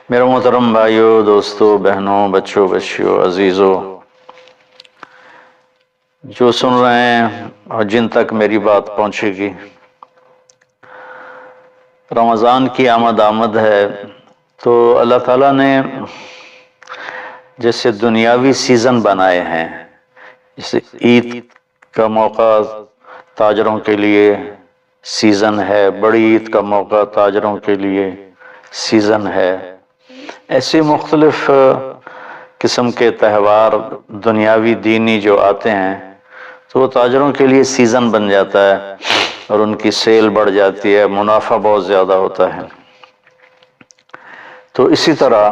میرے محترم بھائیوں، دوستوں، بہنوں، بچوں، بچیوں، عزیزوں، جو سن رہے ہیں اور جن تک میری بات پہنچے گی، رمضان کی آمد ہے تو اللہ تعالیٰ نے جیسے دنیاوی سیزن بنائے ہیں، جیسے عید کا موقع تاجروں کے لیے سیزن ہے، بڑی عید کا موقع تاجروں کے لیے سیزن ہے، ایسے مختلف قسم کے تہوار دنیاوی دینی جو آتے ہیں تو وہ تاجروں کے لیے سیزن بن جاتا ہے اور ان کی سیل بڑھ جاتی ہے، منافع بہت زیادہ ہوتا ہے۔ تو اسی طرح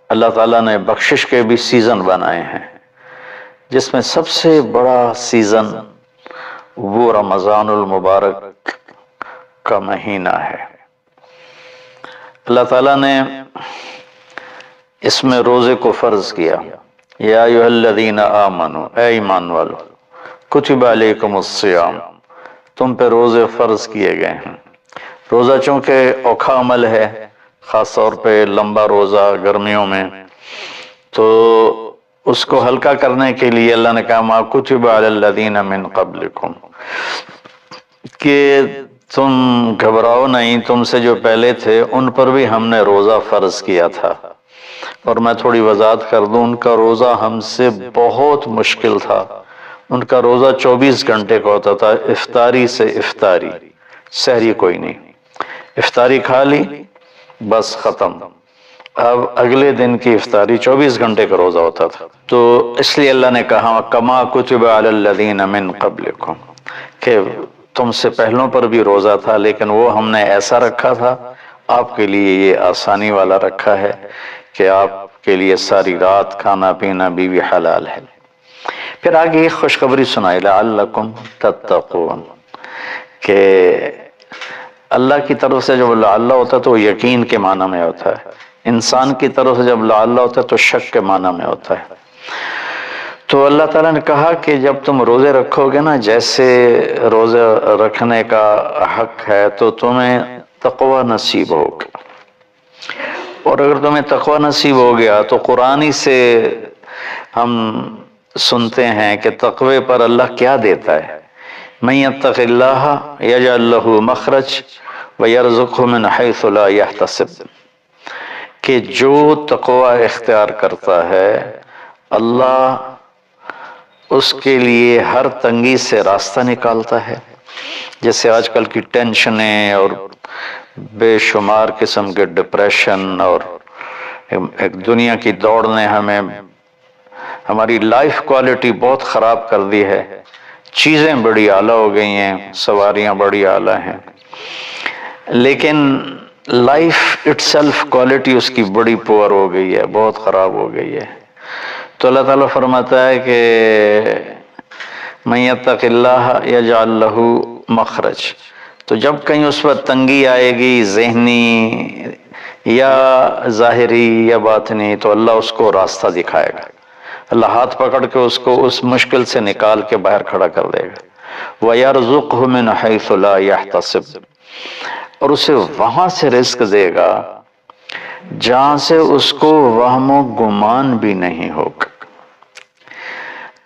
اللہ تعالیٰ نے بخشش کے بھی سیزن بنائے ہیں، جس میں سب سے بڑا سیزن وہ رمضان المبارک کا مہینہ ہے۔ اللہ تعالیٰ نے اس میں روزے کو فرض کیا، یا ایھا الذین آمنوا، اے ایمان والو، کتب علیکم الصیام، تم پہ روزے فرض کیے گئے ہیں۔ روزہ چونکہ اوکھا عمل ہے، خاص طور پہ لمبا روزہ گرمیوں میں، تو اس کو ہلکا کرنے کے لیے اللہ نے کہا ما کتب علی الذین من قبلکم، کہ تم گھبراؤ نہیں، تم سے جو پہلے تھے ان پر بھی ہم نے روزہ فرض کیا تھا۔ اور میں تھوڑی وضاحت کر دوں، ان کا روزہ ہم سے بہت مشکل تھا۔ ان کا روزہ 24 گھنٹے کا ہوتا تھا، افطاری سے افطاری، سحری کوئی نہیں، افطاری کھا لی بس ختم، اب اگلے دن کی افطاری 24 گھنٹے کا روزہ ہوتا تھا۔ تو اس لیے اللہ نے کہا کما کتب علی الذین من قبلکم، کہ تم سے پہلوں پر بھی روزہ تھا لیکن وہ ہم نے ایسا رکھا تھا، آپ کے لیے یہ آسانی والا رکھا ہے کہ آپ کے لیے ساری رات کھانا پینا بیوی حلال ہے۔ پھر آگے ایک خوشخبری سنائی لعلکم تتقون، کہ اللہ کی طرف سے جب لعل ہوتا ہے تو وہ یقین کے معنی میں ہوتا ہے، انسان کی طرف سے جب لعل ہوتا ہے تو شک کے معنی میں ہوتا ہے۔ تو اللہ تعالیٰ نے کہا کہ جب تم روزے رکھو گے نا، جیسے روزے رکھنے کا حق ہے تو تمہیں تقوی نصیب ہوگا، اور اگر تمہیں تقوی نصیب ہو گیا تو قرآن ہی سے ہم سنتے ہیں کہ تقوی پر اللہ کیا دیتا ہے، من یتق اللہ یجعل لہ مخرج ویرزقہ من حیث لا یحتسب، کہ جو تقوی اختیار کرتا ہے اللہ اس کے لیے ہر تنگی سے راستہ نکالتا ہے۔ جیسے آج کل کی ٹینشنیں اور بے شمار قسم کے ڈپریشن اور ایک دنیا کی دوڑ نے ہماری لائف کوالٹی بہت خراب کر دی ہے، چیزیں بڑی اعلیٰ ہو گئی ہیں، سواریاں بڑی اعلیٰ ہیں، لیکن لائف اٹ سیلف کوالٹی اس کی بڑی پور ہو گئی ہے، بہت خراب ہو گئی ہے۔ تو اللہ تعالیٰ فرماتا ہے کہ من یتق اللہ یجعل لہ مخرج، تو جب کہیں اس پر تنگی آئے گی ذہنی یا ظاہری یا باطنی تو اللہ اس کو راستہ دکھائے گا، اللہ ہاتھ پکڑ کے اس کو اس مشکل سے نکال کے باہر کھڑا کر دے گا۔ وَيَرْزُقْهُ مِنْ حَيْثُ لَا يَحْتَسِبُ، اور اسے وہاں سے رزق دے گا جہاں سے اس کو وہم و گمان بھی نہیں ہوگا۔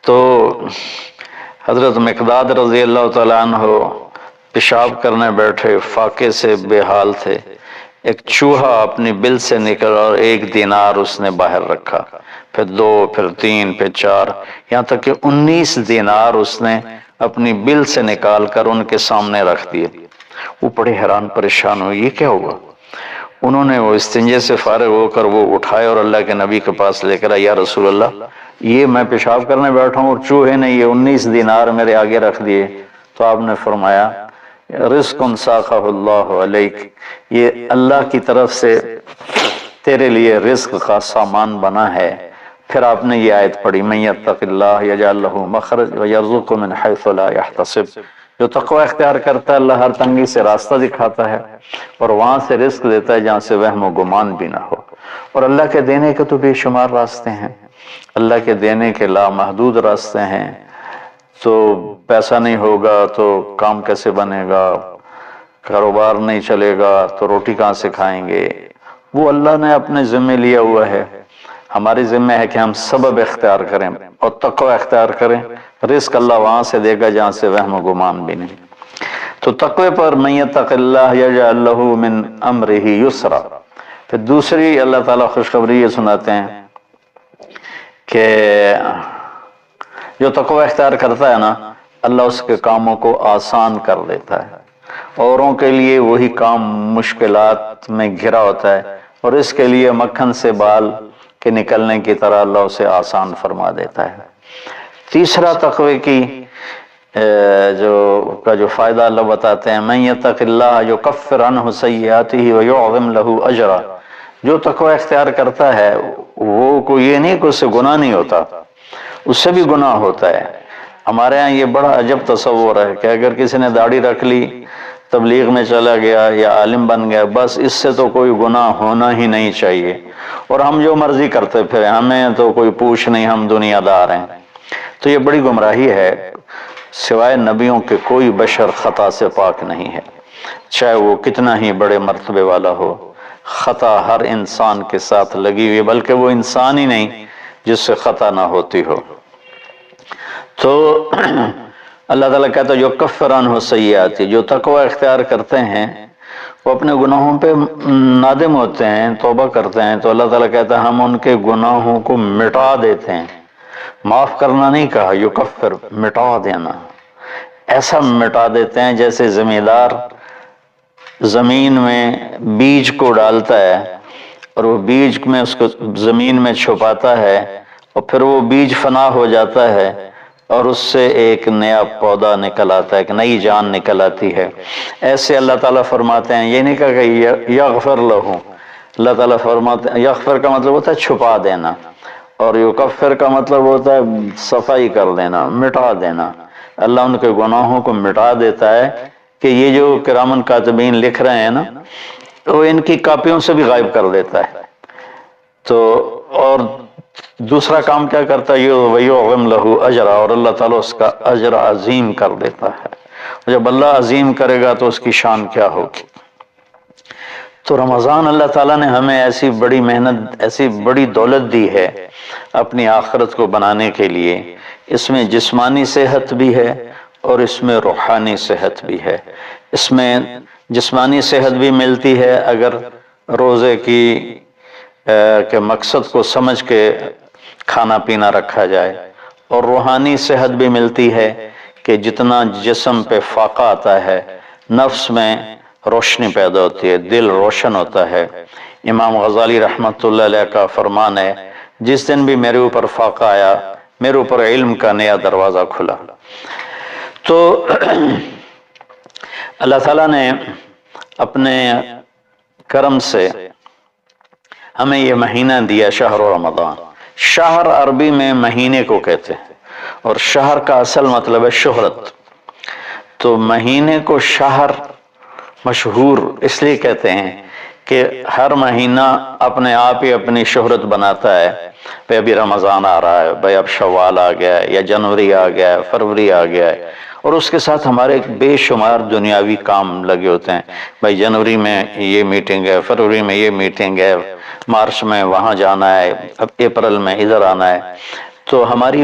تو حضرت مقداد رضی اللہ تعالیٰ عنہ پیشاب کرنے بیٹھے، فاقے سے بے حال تھے، ایک چوہا اپنی بل سے نکلا اور 1 دینار اس نے باہر رکھا، پھر 2، پھر 3، پھر 4، یہاں تک کہ 19 دینار اس نے اپنی بل سے نکال کر ان کے سامنے رکھ دیے۔ وہ بڑے حیران پریشان ہوئے، یہ کیا ہوا؟ انہوں نے وہ استنجے سے فارغ ہو کر وہ اٹھائے اور اللہ کے نبی کے پاس لے کر آئے، یا رسول اللہ یہ میں پیشاب کرنے بیٹھا ہوں اور چوہے نے یہ 19 دینار میرے آگے رکھ دیے۔ تو آپ نے فرمایا رزق ساقہ اللہ علیک، یہ اللہ کی طرف سے تیرے لیے رزق کا سامان بنا ہے۔ پھر آپ نے یہ آیت پڑھی من یتق اللہ یجعل لہ مخرج ویرزقہ من حیث لا یحتسب، جو تقوی اختیار کرتا ہے اللہ ہر تنگی سے راستہ دکھاتا ہے اور وہاں سے رزق دیتا ہے جہاں سے وہم و گمان بھی نہ ہو۔ اور اللہ کے دینے کے تو بے شمار راستے ہیں، اللہ کے دینے کے لامحدود راستے ہیں۔ تو پیسہ نہیں ہوگا تو کام کیسے بنے گا، کاروبار نہیں چلے گا تو روٹی کہاں سے کھائیں گے، وہ اللہ نے اپنے ذمے لیا ہوا ہے، ہماری ذمہ ہے کہ ہم سبب اختیار کریں اور تقوی اختیار کریں، رزق اللہ وہاں سے دے گا جہاں سے وہم و گمان بھی نہیں۔ تو تقوی پر من یتق اللہ یجعل لہ من امرہ یسرا۔ پھر دوسری اللہ تعالیٰ خوشخبری یہ سناتے ہیں کہ جو تقوی اختیار کرتا ہے نا، اللہ اس کے کاموں کو آسان کر دیتا ہے۔ اوروں کے لیے وہی کام مشکلات میں گھرا ہوتا ہے، اور اس کے لیے مکھن سے بال کے نکلنے کی طرح اللہ اسے آسان فرما دیتا ہے۔ تیسرا تقوی کی جو فائدہ اللہ بتاتے ہیں، من یتق اللہ یکفر عنہ سیئاتہ ویعظم لہ اجرا۔ جو تقوی اختیار کرتا ہے وہ کو یہ نہیں کہ اس سے گناہ نہیں ہوتا، اس سے بھی گناہ ہوتا ہے۔ ہمارے ہاں یہ بڑا عجب تصور ہے کہ اگر کسی نے داڑھی رکھ لی، تبلیغ میں چلا گیا یا عالم بن گیا، بس اس سے تو کوئی گناہ ہونا ہی نہیں چاہیے، اور ہم جو مرضی کرتے پھریں، ہمیں تو کوئی پوچھ نہیں، ہم دنیا دار ہیں۔ تو یہ بڑی گمراہی ہے۔ سوائے نبیوں کے کوئی بشر خطا سے پاک نہیں ہے، چاہے وہ کتنا ہی بڑے مرتبے والا ہو۔ خطا ہر انسان کے ساتھ لگی ہوئی، بلکہ وہ انسان ہی نہیں جس سے خطا نہ ہوتی ہو۔ تو اللہ تعالیٰ کہتا ہے جو کفر عنہ سیئاتی، جو تقوی اختیار کرتے ہیں وہ اپنے گناہوں پہ نادم ہوتے ہیں، توبہ کرتے ہیں، تو اللہ تعالیٰ کہتا ہے ہم ان کے گناہوں کو مٹا دیتے ہیں۔ معاف کرنا نہیں کہا، یکفر مٹا دینا، ایسا مٹا دیتے ہیں جیسے زمیندار زمین میں بیج کو ڈالتا ہے اور وہ بیج میں اس کو زمین میں چھپاتا ہے، اور پھر وہ بیج فنا ہو جاتا ہے اور اس سے ایک نیا پودا نکل آتا ہے، ایک نئی جان نکل آتی ہے۔ ایسے اللہ تعالیٰ فرماتے ہیں، یہ نہیں کہا کہ یغفر لہو، اللہ تعالیٰ فرماتے ہیں یغفر کا مطلب ہوتا ہے چھپا دینا، اور یکفر کا مطلب ہوتا ہے صفائی کر دینا، مٹا دینا۔ اللہ ان کے گناہوں کو مٹا دیتا ہے کہ یہ جو کرامن کاتبین لکھ رہے ہیں نا، وہ ان کی کاپیوں سے بھی غائب کر دیتا ہے۔ تو اور دوسرا کام کیا کرتا ہے، وَيُعْظِمْ لَهُ أَجْرًا، اور اللہ تعالیٰ اس کا اجر عظیم کر دیتا ہے۔ جب اللہ عظیم کرے گا تو اس کی شان کیا ہوگی۔ تو رمضان اللہ تعالیٰ نے ہمیں ایسی بڑی محنت، ایسی بڑی دولت دی ہے اپنی آخرت کو بنانے کے لیے۔ اس میں جسمانی صحت بھی ہے اور اس میں روحانی صحت بھی ہے۔ اس میں جسمانی صحت بھی ملتی ہے اگر روزے کی کے مقصد کو سمجھ کے کھانا پینا رکھا جائے، اور روحانی صحت بھی ملتی ہے کہ جتنا جسم پہ فاقہ آتا ہے، نفس میں روشنی پیدا ہوتی ہے، دل روشن ہوتا ہے۔ امام غزالی رحمۃ اللہ علیہ کا فرمان ہے، جس دن بھی میرے اوپر فاقہ آیا، میرے اوپر علم کا نیا دروازہ کھلا۔ تو اللہ تعالیٰ نے اپنے کرم سے ہمیں یہ مہینہ دیا، شہر رمضان۔ شہر عربی میں مہینے کو کہتے ہیں، اور شہر کا اصل مطلب ہے شہرت۔ تو مہینے کو شہر مشہور اس لیے کہتے ہیں کہ ہر مہینہ اپنے آپ ہی اپنی شہرت بناتا ہے۔ بھئی ابھی رمضان آ رہا ہے، بھئی اب شوال آ گیا ہے، یا جنوری آ گیا ہے، فروری آ گیا ہے، اور اس کے ساتھ ہمارے بے شمار دنیاوی کام لگے ہوتے ہیں۔ بھئی جنوری میں یہ میٹنگ ہے، فروری میں یہ میٹنگ ہے، مارچ میں وہاں جانا ہے، اب اپریل میں ادھر آنا ہے۔ تو ہماری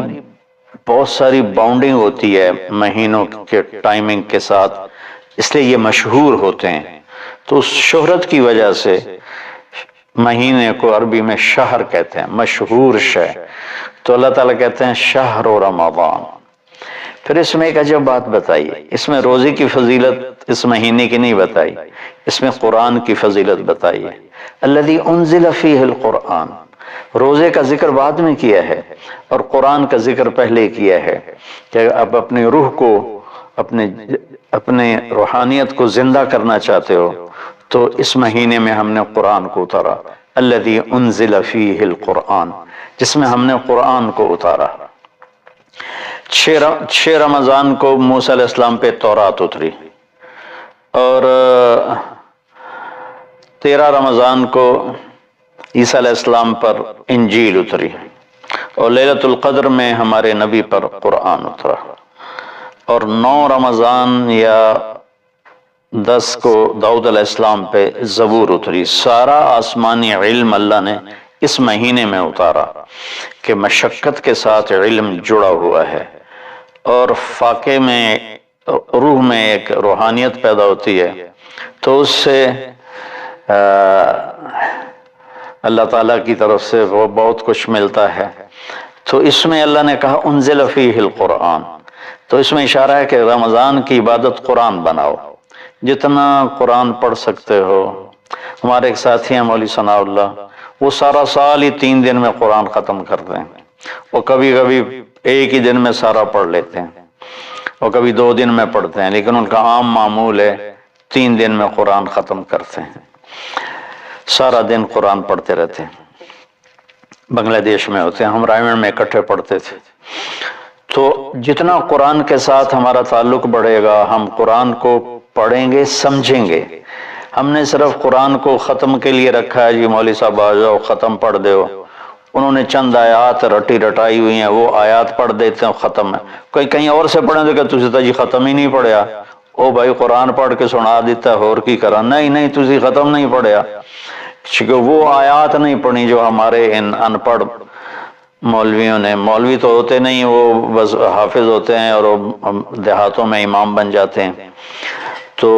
بہت ساری باؤنڈنگ ہوتی ہے مہینوں کے ٹائمنگ کے ساتھ، اس لیے یہ مشہور ہوتے ہیں۔ تو اس شہرت کی وجہ سے مہینے کو عربی میں شہر کہتے ہیں، مشہور شہر۔ تو اللہ تعالیٰ کہتے ہیں شہر رمضان۔ پھر اس میں ایک عجب بات بتائی، اس میں روزے کی فضیلت اس مہینے کی نہیں بتائی، اس میں قرآن کی فضیلت بتائی ہے۔ الذی انزل فیہ القرآن، روزے کا ذکر بعد میں کیا ہے اور قرآن کا ذکر پہلے کیا ہے کہ اب اپنی روح کو، اپنے روحانیت کو زندہ کرنا چاہتے ہو تو اس مہینے میں ہم نے قرآن کو اتارا۔ الذی انزل فیہ القرآن، جس میں ہم نے قرآن کو اتارا۔ 6 رمضان کو موسیٰ علیہ السلام پہ تورات اتری، اور 13 رمضان کو عیسیٰ علیہ السلام پر انجیل اتری، اور لیلۃ القدر میں ہمارے نبی پر قرآن اترا، اور 9 رمضان یا 10 کو داؤد علیہ السلام پہ زبور اتری، سارا آسمانی علم اللہ نے اس مہینے میں اتارا کہ مشقت کے ساتھ علم جڑا ہوا ہے، اور فاقے میں روح میں ایک روحانیت پیدا ہوتی ہے، تو اس سے اللہ تعالیٰ کی طرف سے وہ بہت کچھ ملتا ہے۔ تو اس میں اللہ نے کہا انزل فیہ القرآن، تو اس میں اشارہ ہے کہ رمضان کی عبادت قرآن بناؤ، جتنا قرآن پڑھ سکتے ہو۔ ہمارے ایک ساتھی ہیں مولوی ثناء اللہ، وہ سارا سال ہی 3 دن میں قرآن ختم کرتے ہیں، وہ کبھی کبھی ایک ہی دن میں سارا پڑھ لیتے ہیں، اور کبھی 2 دن میں پڑھتے ہیں، لیکن ان کا عام معمول ہے 3 دن میں قرآن ختم کرتے ہیں، سارا دن قرآن پڑھتے رہتے ہیں۔ بنگلہ دیش میں ہوتے ہیں، ہم رائمنڈ میں اکٹھے پڑھتے تھے۔ تو جتنا قرآن کے ساتھ ہمارا تعلق بڑھے گا، ہم قرآن کو پڑھیں گے، سمجھیں گے۔ ہم نے صرف قرآن کو ختم کے لیے رکھا ہے، جی مولوی صاحب آ جاؤ ختم پڑھ دو، انہوں نے چند آیات رٹی رٹائی ہوئی ہیں، وہ آیات پڑھ دیتے ہیں، ختم ہے۔ کوئی کہیں اور سے پڑھیں تو کہ تسی تو جی ختم ہی نہیں پڑھیا، او بھائی قرآن پڑھ کے سنا دیتا ہے، اور کی کرا؟ نہیں تسی ختم نہیں پڑھیا، چونکہ وہ آیات نہیں پڑھی جو ہمارے ان ان پڑھ مولویوں نے، مولوی تو ہوتے نہیں، وہ بس حافظ ہوتے ہیں اور دیہاتوں میں امام بن جاتے ہیں، تو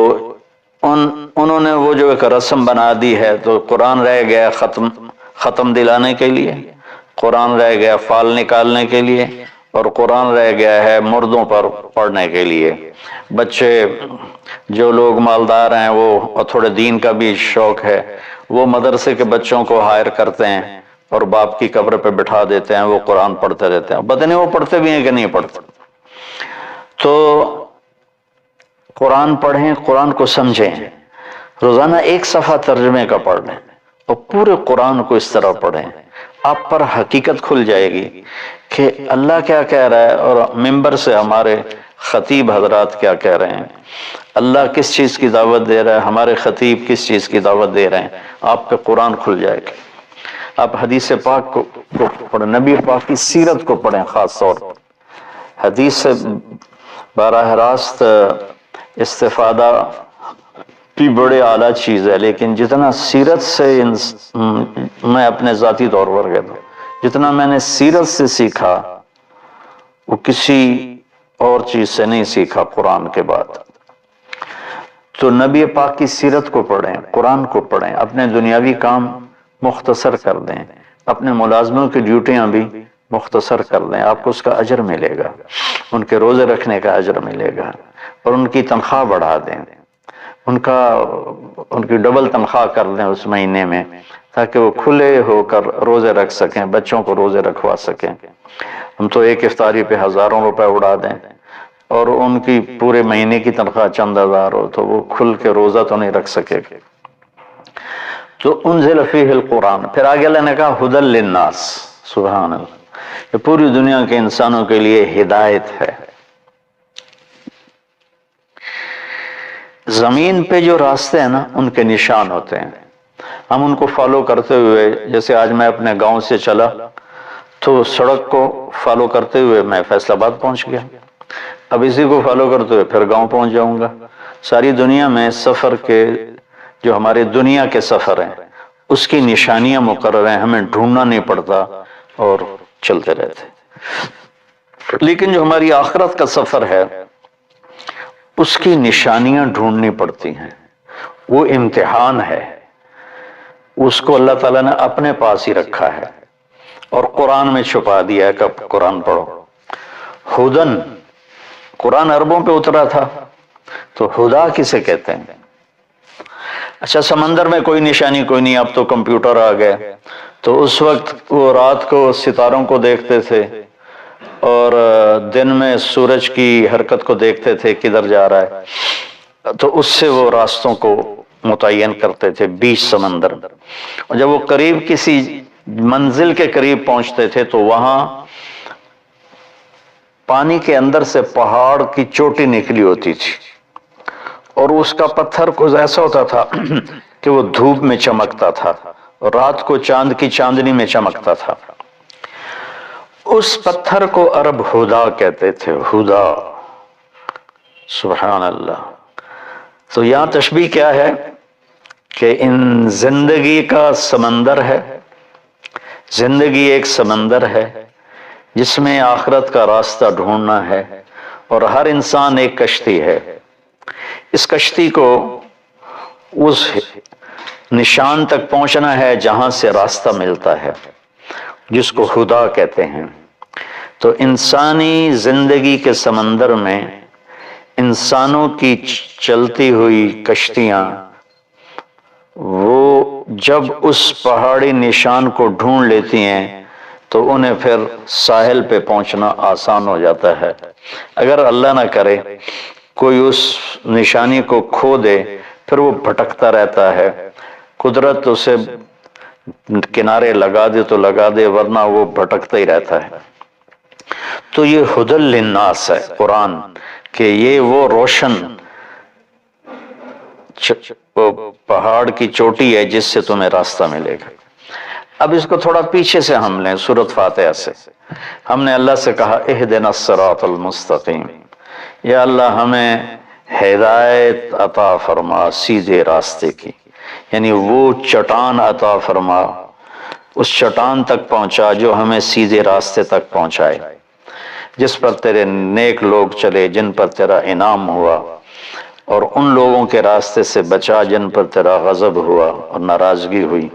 انہوں نے وہ جو ایک رسم بنا دی ہے، تو قرآن رہ گیا ختم دلانے کے لیے، قرآن رہ گیا فال نکالنے کے لیے، اور قرآن رہ گیا ہے مردوں پر پڑھنے کے لیے۔ بچے جو لوگ مالدار ہیں، وہ تھوڑے دین کا بھی شوق ہے، وہ مدرسے کے بچوں کو ہائر کرتے ہیں اور باپ کی قبر پہ بٹھا دیتے ہیں، وہ قرآن پڑھتے رہتے ہیں، پتہ نہیں وہ پڑھتے بھی ہیں کہ نہیں پڑھتے۔ تو قرآن پڑھیں، قرآن کو سمجھیں، روزانہ 1 صفحہ ترجمے کا پڑھ لیں اور پورے قرآن کو اس طرح پڑھیں، آپ پر حقیقت کھل جائے گی کہ اللہ کیا کہہ رہا ہے، اور ممبر سے ہمارے خطیب حضرات کیا کہہ رہے ہیں، اللہ کس چیز کی دعوت دے رہا ہے، ہمارے خطیب کس چیز کی دعوت دے رہے ہیں، آپ پہ قرآن کھل جائے گا۔ آپ حدیث پاک کو پڑھیں، نبی پاک کی سیرت کو پڑھیں، خاص طور پر حدیث سے براہ راست استفادہ بھی بڑے اعلیٰ چیز ہے، لیکن جتنا سیرت سے میں اپنے ذاتی طور پر کہتا ہوں، جتنا میں نے سیرت سے سیکھا وہ کسی اور چیز سے نہیں سیکھا قرآن کے بعد۔ تو نبی پاک کی سیرت کو پڑھیں، قرآن کو پڑھیں، اپنے دنیاوی کام مختصر کر دیں، اپنے ملازموں کی ڈیوٹیاں بھی مختصر کر دیں، آپ کو اس کا اجر ملے گا، ان کے روزے رکھنے کا اجر ملے گا، اور ان کی تنخواہ بڑھا دیں، ان کی ڈبل تنخواہ کر دیں اس مہینے میں، تاکہ وہ کھلے ہو کر روزے رکھ سکیں، بچوں کو روزے رکھوا سکیں۔ ہم تو ایک افطاری پہ ہزاروں روپے اڑا دیں، اور ان کی پورے مہینے کی تنخواہ چند ہزار ہو، تو وہ کھل کے روزہ تو نہیں رکھ سکے گا۔ تو انزل فیہ القرآن، پھر آگے اللہ نے کہا ھدی للناس، سبحان اللہ، یہ پوری دنیا کے انسانوں کے لیے ہدایت ہے۔ زمین پہ جو راستے ہیں نا، ان کے نشان ہوتے ہیں، ہم ان کو فالو کرتے ہوئے، جیسے آج میں اپنے گاؤں سے چلا تو سڑک کو فالو کرتے ہوئے میں فیصل آباد پہنچ گیا، اب اسی کو فالو کرتے ہوئے پھر گاؤں پہنچ جاؤں گا۔ ساری دنیا میں سفر کے جو ہمارے دنیا کے سفر ہیں، اس کی نشانیاں مقرر ہیں، ہمیں ڈھونڈنا نہیں پڑتا اور چلتے رہتے۔ لیکن جو ہماری آخرت کا سفر ہے، اس کی نشانیاں ڈھونڈنی پڑتی ہیں، وہ امتحان ہے، اس کو اللہ تعالیٰ نے اپنے پاس ہی رکھا ہے اور قرآن میں چھپا دیا ہے کہ اب قرآن پڑھو۔ ہدن، قرآن عربوں پہ اترا تھا، تو ہدا کسے کہتے ہیں؟ اچھا سمندر میں کوئی نشانی کوئی نہیں، اب تو کمپیوٹر آ گئے، تو اس وقت وہ رات کو ستاروں کو دیکھتے تھے اور دن میں سورج کی حرکت کو دیکھتے تھے کدھر جا رہا ہے، تو اس سے وہ راستوں کو متعین کرتے تھے بیچ سمندر، اور جب وہ قریب کسی منزل کے قریب پہنچتے تھے تو وہاں پانی کے اندر سے پہاڑ کی چوٹی نکلی ہوتی تھی، اور اس کا پتھر کچھ ایسا ہوتا تھا کہ وہ دھوپ میں چمکتا تھا، رات کو چاند کی چاندنی میں چمکتا تھا۔ اس پتھر کو عرب ہدا کہتے تھے، ہدا، سبحان اللہ۔ تو یہاں تشبیہ کیا ہے کہ ان زندگی کا سمندر ہے، زندگی ایک سمندر ہے جس میں آخرت کا راستہ ڈھونڈنا ہے، اور ہر انسان ایک کشتی ہے۔ اس کشتی کو اس نشان تک پہنچنا ہے جہاں سے راستہ ملتا ہے، جس کو خدا کہتے ہیں۔ تو انسانی زندگی کے سمندر میں انسانوں کی چلتی ہوئی کشتیاں وہ جب اس پہاڑی نشان کو ڈھونڈ لیتی ہیں تو انہیں پھر ساحل پہ پہنچنا آسان ہو جاتا ہے۔ اگر اللہ نہ کرے کوئی اس نشانی کو کھو دے، پھر وہ بھٹکتا رہتا ہے، قدرت اسے کنارے لگا دے تو لگا دے، ورنہ وہ بھٹکتا ہی رہتا ہے۔ تو یہ ہدی للناس ہے قرآن، کہ یہ وہ روشن پہاڑ کی چوٹی ہے جس سے تمہیں راستہ ملے گا۔ اب اس کو تھوڑا پیچھے سے ہم لیں، سورۃ فاتحہ سے ہم نے اللہ سے کہا اہدنا الصراط المستقیم، یا اللہ ہمیں ہدایت عطا فرما سیدھے راستے کی، یعنی وہ چٹان عطا فرما، اس چٹان تک پہنچا جو ہمیں سیدھے راستے تک پہنچائے، جس پر تیرے نیک لوگ چلے، جن پر تیرا انعام ہوا، اور ان لوگوں کے راستے سے بچا جن پر تیرا غضب ہوا اور ناراضگی ہوئی۔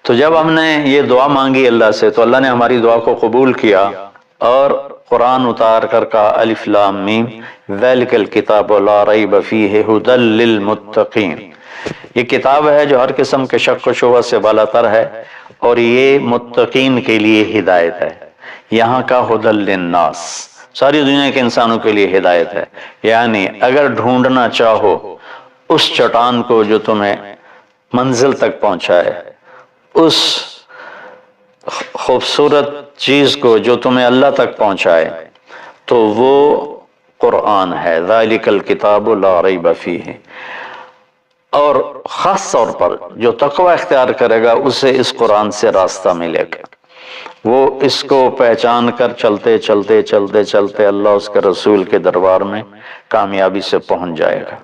تو جب ہم نے یہ دعا مانگی اللہ سے تو اللہ نے ہماری دعا کو قبول کیا، اور قرآن اتار کر کہا الف لام میم ذالک الکتاب لا ریب فیہ ھدی للمتقین، یہ کتاب ہے جو ہر قسم کے شک و شبہ سے بالا تر ہے، اور یہ متقین کے لیے ہدایت ہے۔ یہاں کا ھدی للناس ساری دنیا کے انسانوں کے لیے ہدایت ہے، یعنی اگر ڈھونڈنا چاہو اس چٹان کو جو تمہیں منزل تک پہنچائے، اس خوبصورت چیز کو جو تمہیں اللہ تک پہنچائے، تو وہ قرآن ہے، ذالک الکتاب لا ریب فیہ۔ اور خاص طور پر جو تقوی اختیار کرے گا اسے اس قرآن سے راستہ ملے گا، وہ اس کو پہچان کر چلتے چلتے چلتے چلتے اللہ اس کے رسول کے دربار میں کامیابی سے پہنچ جائے گا۔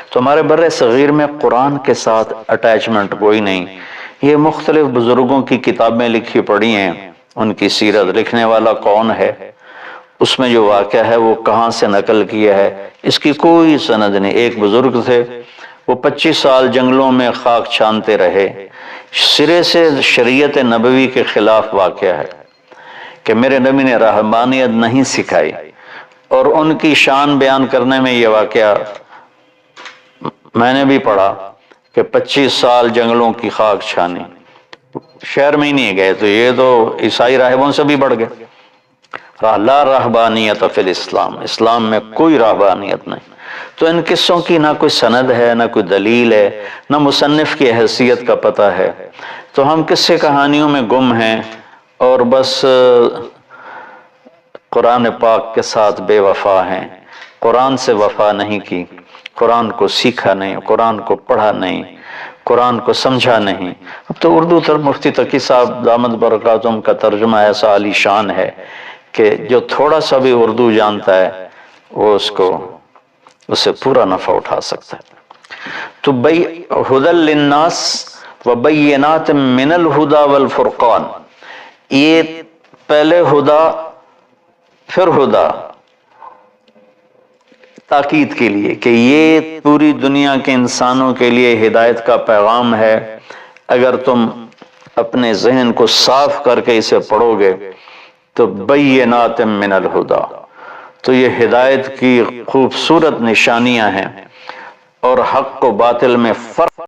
تو ہمارے بر صغیر میں قرآن کے ساتھ اٹیچمنٹ کوئی نہیں۔ یہ مختلف بزرگوں کی کتابیں لکھی پڑھی ہیں، ان کی سیرت، لکھنے والا کون ہے، اس میں جو واقعہ ہے وہ کہاں سے نقل کیا ہے، اس کی کوئی سند نہیں۔ ایک بزرگ تھے، وہ 25 سال جنگلوں میں خاک چھانتے رہے، سرے سے شریعت نبوی کے خلاف واقعہ ہے کہ میرے نبی نے رہبانیت نہیں سکھائی، اور ان کی شان بیان کرنے میں یہ واقعہ میں نے بھی پڑھا کہ 25 سال جنگلوں کی خاک چھانی، شہر میں ہی نہیں گئے، تو یہ تو عیسائی راہبوں سے بھی بڑھ گئے۔ لا رہبانیت فی الاسلام، اسلام میں کوئی رہبانیت نہیں۔ تو ان قصوں کی نہ کوئی سند ہے، نہ کوئی دلیل ہے، نہ مصنف کی حیثیت کا پتہ ہے، تو ہم قصے کہانیوں میں گم ہیں، اور بس قرآن پاک کے ساتھ بے وفا ہیں، قرآن سے وفا نہیں کی، قرآن کو سیکھا نہیں، قرآن کو پڑھا نہیں، قرآن کو سمجھا نہیں۔ اب تو اردو مفتی تقی صاحب دامت برکاتہم کا ترجمہ ایسا عالی شان ہے کہ جو تھوڑا سا بھی اردو جانتا ہے وہ اسے پورا نفع اٹھا سکتا ہے۔ تو ھدی للناس وبینات من الھدی والفرقان، یہ پہلے ہدا پھر ہدا تاکید کے لیے کہ یہ پوری دنیا کے انسانوں کے لیے ہدایت کا پیغام ہے۔ اگر تم اپنے ذہن کو صاف کر کے اسے پڑھو گے تو بینات من الھدی، تو یہ ہدایت کی خوبصورت نشانیاں ہیں، اور حق و باطل میں فرق